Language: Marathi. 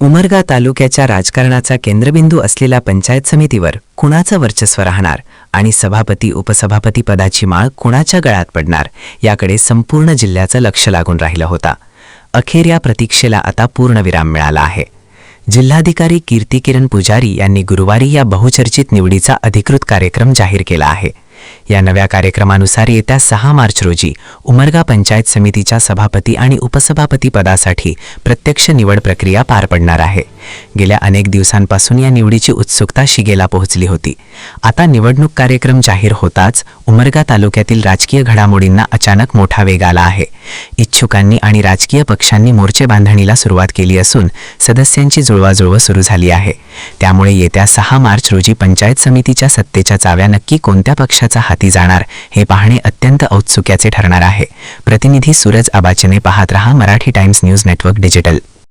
उमरगा तालुक्याच्या राजकारणाचा केंद्रबिंदू असलेल्या पंचायत समितीवर कुणाचं वर्चस्व राहणार आणि सभापती उपसभापती पदाची माळ कुणाच्या गळ्यात पडणार याकडे संपूर्ण जिल्ह्याचं लक्ष लागून राहिलं होतं। अखेर या प्रतीक्षेला आता पूर्णविराम मिळाला आहे। जिल्हाधिकारी कीर्तिकिरण पुजारी यांनी गुरुवारी या बहुचर्चित निवडीचा अधिकृत कार्यक्रम जाहीर केला आहे। या नव्या कार्यक्रमानुसार येत्या 6 मार्च रोजी उमरगा पंचायत समितीच्या सभापती आणि उपसभापती पदासाठी प्रत्यक्ष निवड प्रक्रिया पार पडणार आहे। गेल्या अनेक दिवसांपासून या निवडीची उत्सुकता शिगेला पोहोचली होती। आता निवडणूक कार्यक्रम जाहीर होताच उमरगा तालुक्यातील राजकीय घडामोडींना अचानक मोठा वेग आला आहे। इच्छुकांनी आणि राजकीय पक्षांनी मोर्चे बांधणीला सुरुवात केली असून सदस्यांची जुळवाजुळव सुरू झाली आहे। त्यामुळे येत्या 6 मार्च रोजी पंचायत समितीच्या सत्तेच्या चाव्या नक्की कोणत्या पक्षाचा हाती जाणार हे पाहणे अत्यंत औत्सुक्याचे ठरणार आहे। प्रतिनिधी सूरज आबाचने पाहत रहा Marathi times news network digital.